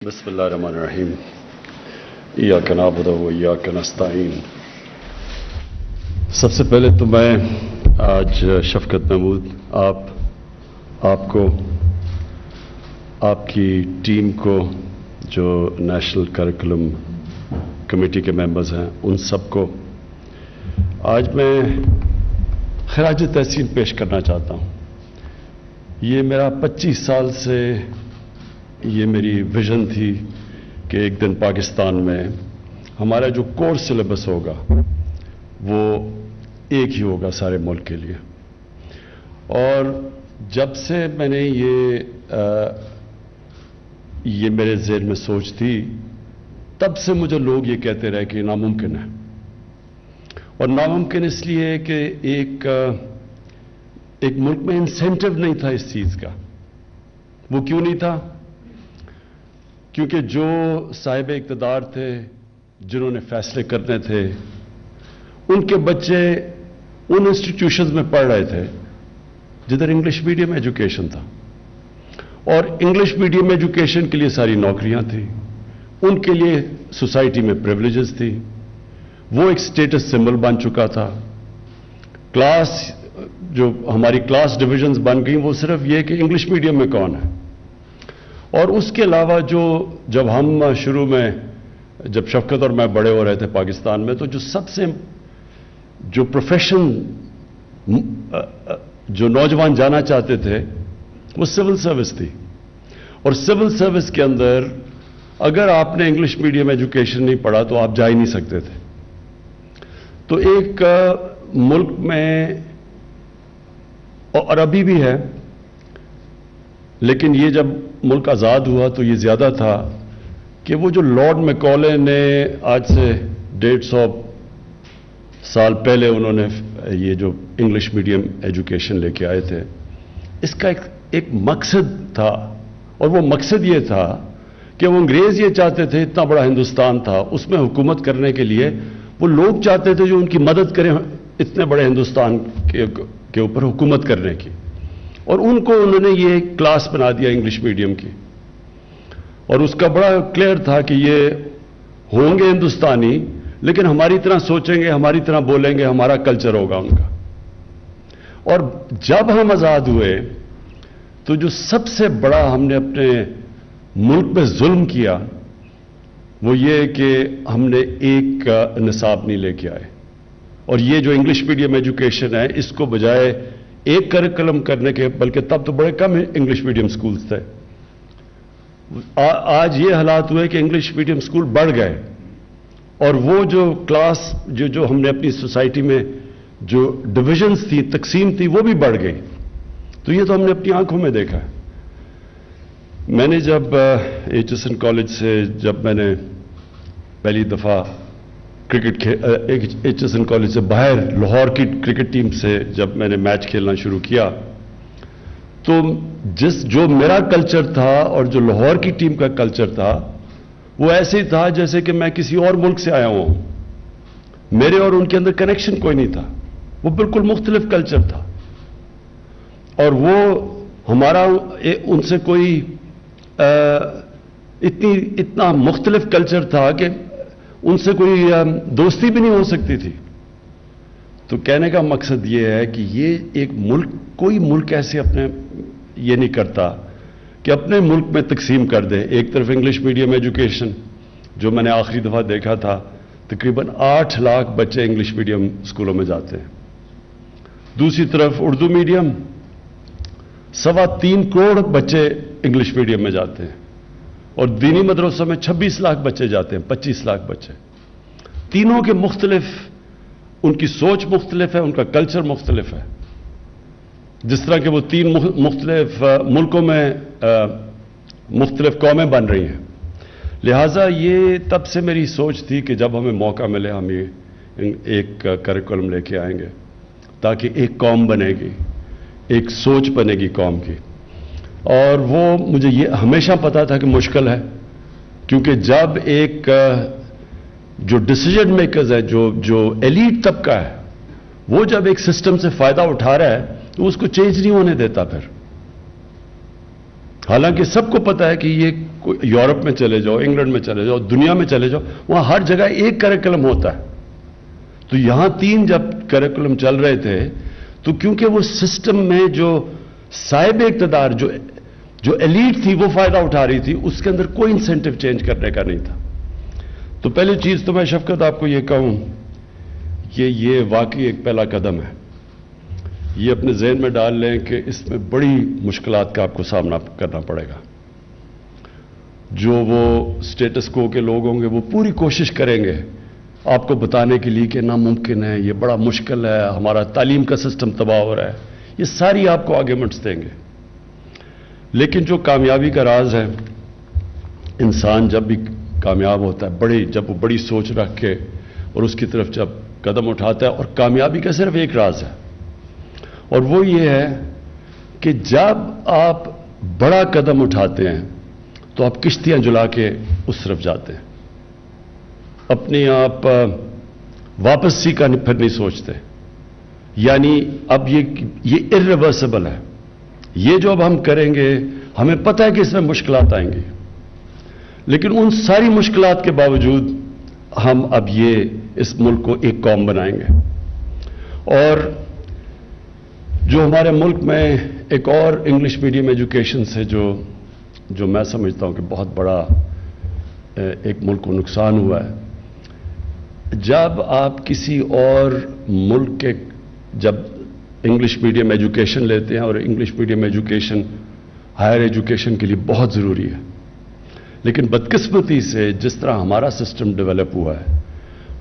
بسم اللہ الرحمن الرحیم ایاک نعبد و ایاک نستعین۔ سب سے پہلے تو میں آج شفقت محمود آپ کو، آپ کی ٹیم کو، جو نیشنل کریکولم کمیٹی کے ممبرز ہیں، ان سب کو آج میں خراج تحسین پیش کرنا چاہتا ہوں۔ یہ میرا 25 سال سے یہ میری ویژن تھی کہ ایک دن پاکستان میں ہمارا جو کورس سلیبس ہوگا وہ ایک ہی ہوگا سارے ملک کے لیے۔ اور جب سے میں نے یہ میرے ذہن میں سوچ تھی، تب سے مجھے لوگ یہ کہتے رہے کہ ناممکن ہے۔ اور ناممکن اس لیے کہ ایک ملک میں انسینٹیو نہیں تھا اس چیز کا۔ وہ کیوں نہیں تھا؟ کیونکہ جو صاحب اقتدار تھے، جنہوں نے فیصلے کرنے تھے، ان کے بچے ان انسٹیٹیوشنز میں پڑھ رہے تھے جدھر انگلش میڈیم ایجوکیشن تھا، اور انگلش میڈیم ایجوکیشن کے لیے ساری نوکریاں تھیں، ان کے لیے سوسائٹی میں پریولیجز تھی، وہ ایک سٹیٹس سمبل بن چکا تھا۔ کلاس جو ہماری کلاس ڈویژنز بن گئیں، وہ صرف یہ کہ انگلش میڈیم میں کون ہے۔ اور اس کے علاوہ جب ہم شروع میں، جب شفقت اور میں بڑے ہو رہے تھے پاکستان میں، تو جو سب سے جو پروفیشن جو نوجوان جانا چاہتے تھے وہ سول سروس تھی، اور سول سروس کے اندر اگر آپ نے انگلش میڈیم ایجوکیشن نہیں پڑھا تو آپ جا ہی نہیں سکتے تھے۔ تو ایک ملک میں، اور ابھی بھی ہے، لیکن یہ جب ملک آزاد ہوا تو یہ زیادہ تھا کہ وہ جو لارڈ میکالے نے آج سے 150 سال پہلے انہوں نے یہ جو انگلش میڈیم ایجوکیشن لے کے آئے تھے، اس کا ایک مقصد تھا، اور وہ مقصد یہ تھا کہ وہ انگریز یہ چاہتے تھے، اتنا بڑا ہندوستان تھا، اس میں حکومت کرنے کے لیے وہ لوگ چاہتے تھے جو ان کی مدد کریں اتنے بڑے ہندوستان کے اوپر حکومت کرنے کی، اور ان کو انہوں نے یہ کلاس بنا دیا انگلش میڈیم کی۔ اور اس کا بڑا کلیئر تھا کہ یہ ہوں گے ہندوستانی، لیکن ہماری طرح سوچیں گے، ہماری طرح بولیں گے، ہمارا کلچر ہوگا ان کا۔ اور جب ہم آزاد ہوئے تو جو سب سے بڑا ہم نے اپنے ملک میں ظلم کیا وہ یہ کہ ہم نے ایک نصاب نہیں لے کے آئے، اور یہ جو انگلش میڈیم ایجوکیشن ہے، اس کو بجائے ایک کریکولم کرنے کے، بلکہ تب تو بڑے کم انگلش میڈیم سکولز تھے، آج یہ حالات ہوئے کہ انگلش میڈیم سکول بڑھ گئے، اور وہ جو کلاس جو ہم نے اپنی سوسائٹی میں جو ڈویژنز تھی، تقسیم تھی، وہ بھی بڑھ گئی۔ تو یہ تو ہم نے اپنی آنکھوں میں دیکھا ہے۔ میں نے جب ایچ ایس این کالج سے، جب میں نے پہلی دفعہ cricket H S N college سے باہر لاہور کی کرکٹ ٹیم سے جب میں نے میچ کھیلنا شروع کیا، تو جو میرا کلچر تھا اور جو لاہور کی ٹیم کا کلچر تھا، وہ ایسے ہی تھا جیسے کہ میں کسی اور ملک سے آیا ہوں۔ میرے اور ان کے اندر کنیکشن کوئی نہیں تھا، وہ بالکل مختلف کلچر تھا، اور وہ ہمارا ان سے کوئی اتنا مختلف کلچر تھا کہ ان سے کوئی دوستی بھی نہیں ہو سکتی تھی۔ تو کہنے کا مقصد یہ ہے کہ یہ ایک ملک، کوئی ملک ایسے اپنے یہ نہیں کرتا کہ اپنے ملک میں تقسیم کر دے۔ ایک طرف انگلش میڈیم ایجوکیشن، جو میں نے آخری دفعہ دیکھا تھا، تقریباً 8 لاکھ بچے انگلش میڈیم اسکولوں میں جاتے ہیں۔ دوسری طرف اردو میڈیم، 3.25 کروڑ بچے انگلش میڈیم میں جاتے ہیں، اور دینی مدرسوں میں 26 لاکھ بچے جاتے ہیں، 25 لاکھ بچے۔ تینوں کے مختلف، ان کی سوچ مختلف ہے، ان کا کلچر مختلف ہے، جس طرح کہ وہ 3 مختلف ملکوں میں مختلف قومیں بن رہی ہیں۔ لہٰذا یہ تب سے میری سوچ تھی کہ جب ہمیں موقع ملے ہم یہ ایک کریکولم لے کے آئیں گے، تاکہ ایک قوم بنے گی، ایک سوچ بنے گی قوم کی۔ اور وہ مجھے یہ ہمیشہ پتا تھا کہ مشکل ہے، کیونکہ جب ایک جو ڈیسیجن میکرز ہے، جو ایلیٹ طبقہ ہے، وہ جب ایک سسٹم سے فائدہ اٹھا رہا ہے تو اس کو چینج نہیں ہونے دیتا۔ پھر حالانکہ سب کو پتا ہے کہ یہ یورپ میں چلے جاؤ، انگلینڈ میں چلے جاؤ، دنیا میں چلے جاؤ، وہاں ہر جگہ ایک کریکولم ہوتا ہے. تو یہاں 3 جب کریکولم چل رہے تھے تو کیونکہ وہ سسٹم میں جو صاحب اقتدار جو ایلیٹ تھی وہ فائدہ اٹھا رہی تھی، اس کے اندر کوئی انسینٹو چینج کرنے کا نہیں تھا. تو پہلی چیز تو میں شفقت آپ کو یہ کہوں کہ یہ واقعی ایک پہلا قدم ہے. یہ اپنے ذہن میں ڈال لیں کہ اس میں بڑی مشکلات کا آپ کو سامنا کرنا پڑے گا. جو وہ سٹیٹس کو کے لوگ ہوں گے وہ پوری کوشش کریں گے آپ کو بتانے کے لیے کہ ناممکن ہے، یہ بڑا مشکل ہے، ہمارا تعلیم کا سسٹم تباہ ہو رہا ہے. یہ ساری آپ کو آرگیومنٹس دیں گے. لیکن جو کامیابی کا راز ہے، انسان جب بھی کامیاب ہوتا ہے، جب وہ بڑی سوچ رکھ کے اور اس کی طرف جب قدم اٹھاتا ہے، اور کامیابی کا صرف ایک راز ہے، اور وہ یہ ہے کہ جب آپ بڑا قدم اٹھاتے ہیں تو آپ کشتیاں جلا کے اس طرف جاتے ہیں. اپنے آپ واپسی کا پھر نہیں سوچتے. یعنی اب یہ irreversible ہے. یہ جو اب ہم کریں گے، ہمیں پتہ ہے کہ اس میں مشکلات آئیں گی، لیکن ان ساری مشکلات کے باوجود ہم اب اس ملک کو ایک قوم بنائیں گے. اور جو ہمارے ملک میں ایک اور انگلش میڈیم ایجوکیشن سے جو میں سمجھتا ہوں کہ بہت بڑا ایک ملک کو نقصان ہوا ہے. جب آپ کسی اور ملک کے جب انگلش میڈیم ایجوکیشن لیتے ہیں، اور English medium education higher education کے لیے بہت ضروری ہے، لیکن بدقسمتی سے جس طرح ہمارا سسٹم ڈیولپ ہوا ہے،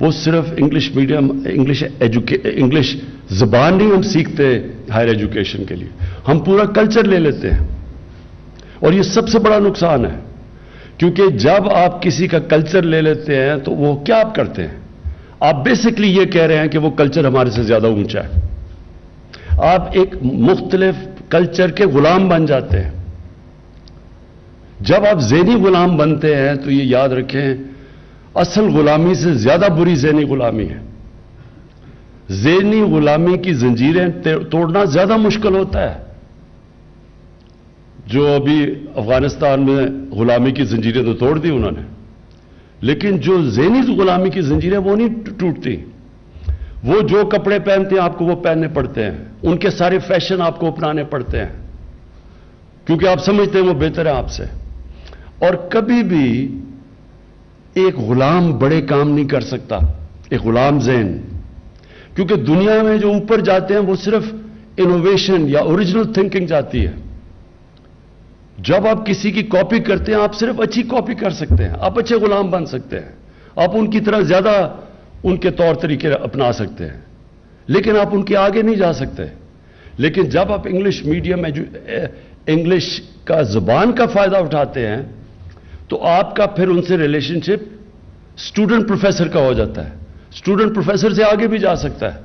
وہ صرف انگلش میڈیم انگلش زبان نہیں ہم سیکھتے ہائر ایجوکیشن کے لیے، ہم پورا کلچر لے لیتے ہیں. اور یہ سب سے بڑا نقصان ہے، کیونکہ جب آپ کسی کا کلچر لے لیتے ہیں تو وہ کیا آپ کرتے ہیں؟ آپ بیسکلی یہ کہہ رہے ہیں کہ وہ کلچر ہمارے سے زیادہ اونچا ہے. آپ ایک مختلف کلچر کے غلام بن جاتے ہیں. جب آپ ذہنی غلام بنتے ہیں تو یہ یاد رکھیں، اصل غلامی سے زیادہ بری ذہنی غلامی ہے. ذہنی غلامی کی زنجیریں توڑنا زیادہ مشکل ہوتا ہے. جو ابھی افغانستان میں غلامی کی زنجیریں تو توڑ دی انہوں نے، لیکن جو ذہنی غلامی کی زنجیریں وہ نہیں ٹوٹتی. وہ جو کپڑے پہنتے ہیں آپ کو وہ پہننے پڑتے ہیں، ان کے سارے فیشن آپ کو اپنانے پڑتے ہیں، کیونکہ آپ سمجھتے ہیں وہ بہتر ہے آپ سے. اور کبھی بھی ایک غلام بڑے کام نہیں کر سکتا، ایک غلام ذہن، کیونکہ دنیا میں جو اوپر جاتے ہیں وہ صرف انوویشن یا اوریجنل تھنکنگ جاتی ہے. جب آپ کسی کی کاپی کرتے ہیں، آپ صرف اچھی کاپی کر سکتے ہیں، آپ اچھے غلام بن سکتے ہیں، آپ ان کی طرح زیادہ ان کے طور طریقے اپنا سکتے ہیں، لیکن آپ ان کے آگے نہیں جا سکتے. لیکن جب آپ انگلش میڈیم انگلش کا زبان کا فائدہ اٹھاتے ہیں تو آپ کا پھر ان سے ریلیشن شپ اسٹوڈنٹ پروفیسر کا ہو جاتا ہے. اسٹوڈنٹ پروفیسر سے آگے بھی جا سکتا ہے،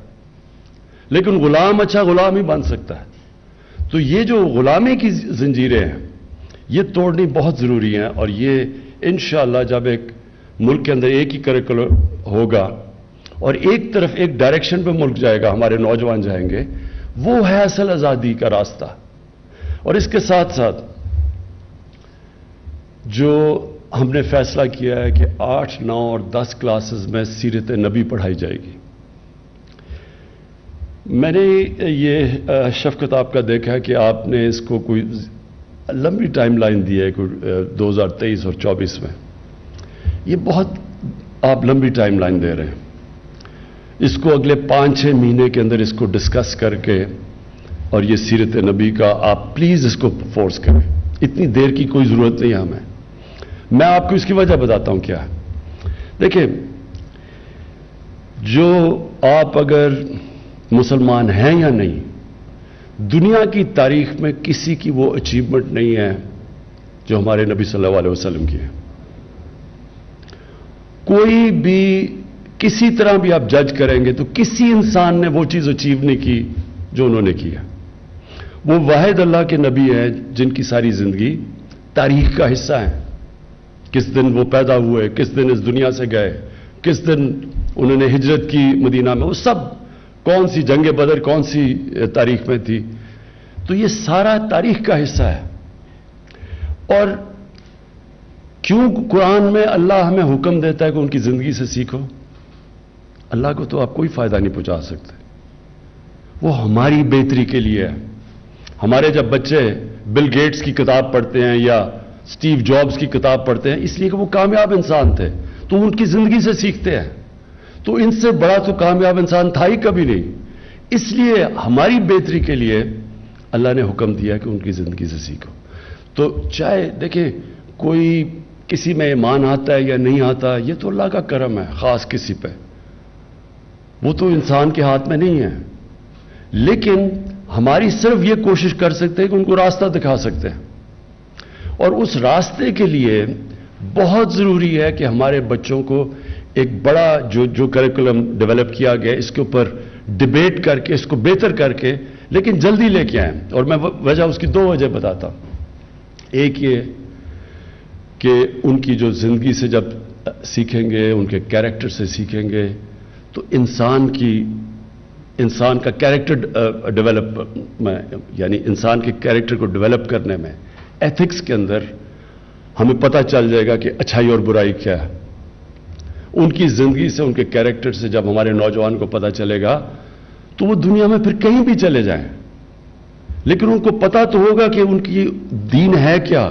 لیکن غلام اچھا غلام ہی بن سکتا ہے. تو یہ جو غلامی کی زنجیریں ہیں یہ توڑنی بہت ضروری ہیں. اور یہ انشاءاللہ جب ایک ملک کے اندر ایک ہی کریکولم ہوگا اور ایک طرف ایک ڈائریکشن پہ ملک جائے گا، ہمارے نوجوان جائیں گے، وہ ہے اصل آزادی کا راستہ. اور اس کے ساتھ ساتھ جو ہم نے فیصلہ کیا ہے کہ 8، 9 اور 10 کلاسز میں سیرت نبی پڑھائی جائے گی. میں نے یہ شفقت آپ کا دیکھا کہ آپ نے اس کو کوئی لمبی ٹائم لائن دی ہے، کوئی 2023 اور 24 میں. یہ بہت آپ لمبی ٹائم لائن دے رہے ہیں. اس کو اگلے 5-6 مہینے کے اندر اس کو ڈسکس کر کے اور یہ سیرت نبی کا آپ پلیز اس کو فورس کریں. اتنی دیر کی کوئی ضرورت نہیں ہے ہمیں. میں آپ کو اس کی وجہ بتاتا ہوں کیا ہے. دیکھیں، جو آپ اگر مسلمان ہیں یا نہیں، دنیا کی تاریخ میں کسی کی وہ اچیومنٹ نہیں ہے جو ہمارے نبی صلی اللہ علیہ وسلم کی ہے. کوئی بھی کسی طرح بھی آپ جج کریں گے تو کسی انسان نے وہ چیز اچیو نہیں کی جو انہوں نے کی ہے. وہ واحد اللہ کے نبی ہیں جن کی ساری زندگی تاریخ کا حصہ ہے. کس دن وہ پیدا ہوئے، کس دن اس دنیا سے گئے، کس دن انہوں نے ہجرت کی مدینہ میں، وہ سب کون سی جنگ بدر کون سی تاریخ میں تھی. تو یہ سارا تاریخ کا حصہ ہے. اور کیوں قرآن میں اللہ ہمیں حکم دیتا ہے کہ ان کی زندگی سے سیکھو؟ اللہ کو تو آپ کوئی فائدہ نہیں پہنچا سکتے، وہ ہماری بہتری کے لیے ہے۔ ہمارے جب بچے بل گیٹس کی کتاب پڑھتے ہیں یا سٹیو جابز کی کتاب پڑھتے ہیں، اس لیے کہ وہ کامیاب انسان تھے، تو ان کی زندگی سے سیکھتے ہیں، تو ان سے بڑا تو کامیاب انسان تھا ہی کبھی نہیں۔ اس لیے ہماری بہتری کے لیے اللہ نے حکم دیا کہ ان کی زندگی سے سیکھو۔ تو چاہے دیکھیں کوئی کسی میں ایمان آتا ہے یا نہیں آتا، یہ تو اللہ کا کرم ہے خاص کسی پہ، وہ تو انسان کے ہاتھ میں نہیں ہے، لیکن ہماری صرف یہ کوشش کر سکتے ہیں کہ ان کو راستہ دکھا سکتے ہیں، اور اس راستے کے لیے بہت ضروری ہے کہ ہمارے بچوں کو ایک بڑا جو کریکولم ڈیولپ کیا گیا اس کے اوپر ڈیبیٹ کر کے اس کو بہتر کر کے لیکن جلدی لے کے آئیں۔ اور میں وجہ اس کی دو وجہ بتاتا ہوں۔ ایک یہ کہ ان کی جو زندگی سے جب سیکھیں گے، ان کے کیریکٹر سے سیکھیں گے، تو انسان کا کیریکٹر ڈیولپ میں، یعنی انسان کے کیریکٹر کو ڈیولپ کرنے میں، ایتھکس کے اندر ہمیں پتہ چل جائے گا کہ اچھائی اور برائی کیا ہے۔ ان کی زندگی سے، ان کے کیریکٹر سے جب ہمارے نوجوان کو پتہ چلے گا تو وہ دنیا میں پھر کہیں بھی چلے جائیں، لیکن ان کو پتہ تو ہوگا کہ ان کی دین ہے کیا،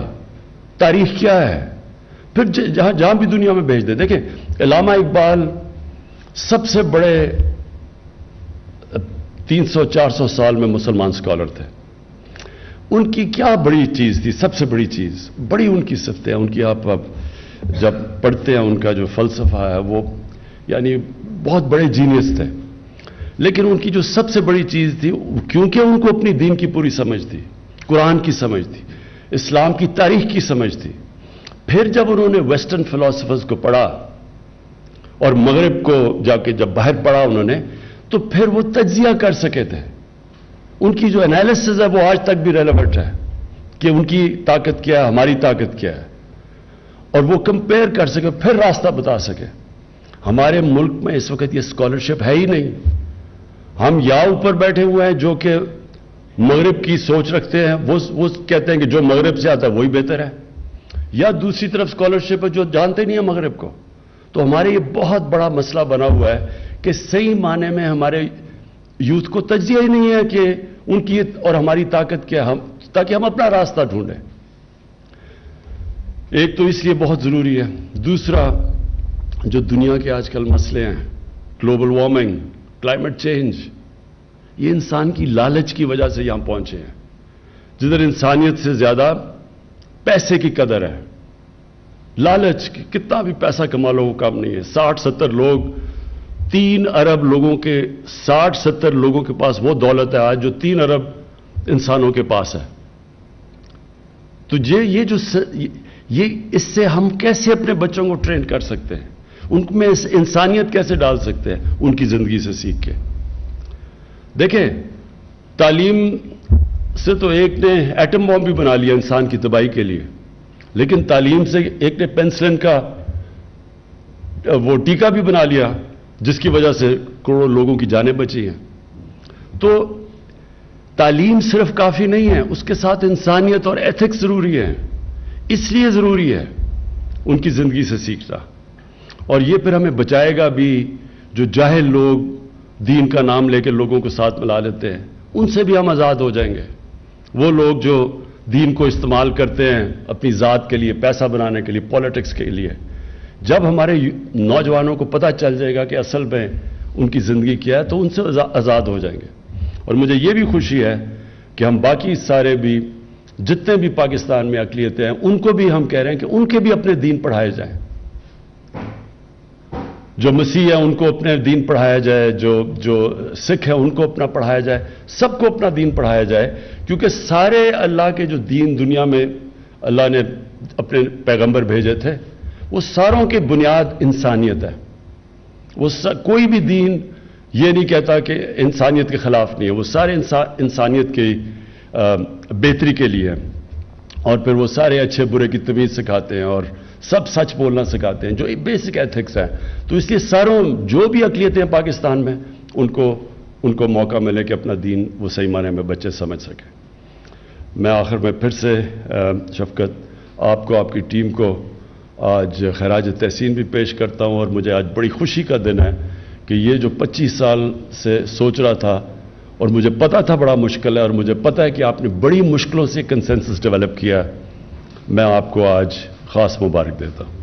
تاریخ کیا ہے، پھر جہاں بھی دنیا میں بھیج دے۔ دیکھیں علامہ اقبال سب سے بڑے 300-400 سال میں مسلمان سکالر تھے۔ ان کی کیا بڑی چیز تھی؟ سب سے بڑی چیز، بڑی ان کی صفتیں، ان کی آپ جب پڑھتے ہیں ان کا جو فلسفہ ہے وہ یعنی بہت بڑے جینیس تھے، لیکن ان کی جو سب سے بڑی چیز تھی، کیونکہ ان کو اپنی دین کی پوری سمجھ تھی، قرآن کی سمجھ تھی، اسلام کی تاریخ کی سمجھ تھی، پھر جب انہوں نے ویسٹرن فلاسفرز کو پڑھا اور مغرب کو جا کے جب باہر پڑھا انہوں نے، تو پھر وہ تجزیہ کر سکے تھے۔ ان کی جو انالیسز ہے وہ آج تک بھی ریلیونٹ ہے کہ ان کی طاقت کیا ہے، ہماری طاقت کیا ہے، اور وہ کمپیئر کر سکے، پھر راستہ بتا سکے۔ ہمارے ملک میں اس وقت یہ اسکالرشپ ہے ہی نہیں۔ ہم یا اوپر بیٹھے ہوئے ہیں جو کہ مغرب کی سوچ رکھتے ہیں، وہ کہتے ہیں کہ جو مغرب سے آتا ہے وہی بہتر ہے، یا دوسری طرف اسکالرشپ ہے جو جانتے نہیں ہیں مغرب کو۔ تو ہمارے یہ بہت بڑا مسئلہ بنا ہوا ہے کہ صحیح معنی میں ہمارے یوتھ کو تجزیہ ہی نہیں ہے کہ ان کی اور ہماری طاقت کیا ہے، تاکہ ہم اپنا راستہ ڈھونڈیں۔ ایک تو اس لیے بہت ضروری ہے۔ دوسرا، جو دنیا کے آج کل مسئلے ہیں، گلوبل وارمنگ، کلائمیٹ چینج، یہ انسان کی لالچ کی وجہ سے یہاں پہنچے ہیں، جدھر انسانیت سے زیادہ پیسے کی قدر ہے۔ لالچ، کتنا بھی پیسہ کما لو وہ کام نہیں ہے۔ 60-70 لوگ، 3 ارب لوگوں کے 60-70 لوگوں کے پاس وہ دولت ہے آج جو 3 ارب انسانوں کے پاس ہے۔ تو یہ اس سے ہم کیسے اپنے بچوں کو ٹرین کر سکتے ہیں، ان میں انسانیت کیسے ڈال سکتے ہیں ان کی زندگی سے سیکھ کے؟ دیکھیں تعلیم سے تو ایک نے ایٹم بم بھی بنا لیا انسان کی تباہی کے لیے، لیکن تعلیم سے ایک نے پینسلن کا وہ ٹیکہ بھی بنا لیا جس کی وجہ سے کروڑوں لوگوں کی جانیں بچی ہیں۔ تو تعلیم صرف کافی نہیں ہے، اس کے ساتھ انسانیت اور ایتھکس ضروری ہے۔ اس لیے ضروری ہے ان کی زندگی سے سیکھنا، اور یہ پھر ہمیں بچائے گا بھی جو جاہل لوگ دین کا نام لے کے لوگوں کو ساتھ ملا لیتے ہیں، ان سے بھی ہم آزاد ہو جائیں گے۔ وہ لوگ جو دین کو استعمال کرتے ہیں اپنی ذات کے لیے، پیسہ بنانے کے لیے، پالیٹکس کے لیے، جب ہمارے نوجوانوں کو پتہ چل جائے گا کہ اصل میں ان کی زندگی کیا ہے تو ان سے آزاد ہو جائیں گے۔ اور مجھے یہ بھی خوشی ہے کہ ہم باقی سارے بھی جتنے بھی پاکستان میں اقلیتیں ہیں ان کو بھی ہم کہہ رہے ہیں کہ ان کے بھی اپنے دین پڑھائے جائیں، جو مسیح ہیں ان کو اپنے دین پڑھایا جائے، جو سکھ ہیں ان کو اپنا پڑھایا جائے، سب کو اپنا دین پڑھایا جائے، کیونکہ سارے اللہ کے جو دین دنیا میں اللہ نے اپنے پیغمبر بھیجے تھے وہ ساروں کی بنیاد انسانیت ہے۔ وہ کوئی بھی دین یہ نہیں کہتا کہ انسانیت کے خلاف نہیں ہے، وہ سارے انسانیت کی بہتری کے لیے، اور پھر وہ سارے اچھے برے کی تمیز سکھاتے ہیں اور سب سچ بولنا سکھاتے ہیں، جو بیسک ایتھکس ہیں۔ تو اس لیے ساروں جو بھی اقلیتیں ہیں پاکستان میں ان کو موقع ملے کہ اپنا دین وہ صحیح معنی میں بچے سمجھ سکیں۔ میں آخر میں پھر سے شفقت آپ کو آپ کی ٹیم کو آج خراج تحسین بھی پیش کرتا ہوں، اور مجھے آج بڑی خوشی کا دن ہے کہ یہ جو 25 سال سے سوچ رہا تھا اور مجھے پتا تھا بڑا مشکل ہے، اور مجھے پتا ہے کہ آپ نے بڑی مشکلوں سے کنسنسس ڈیولپ کیا ہے، میں آپ کو آج خاص مبارک دیتا ہوں۔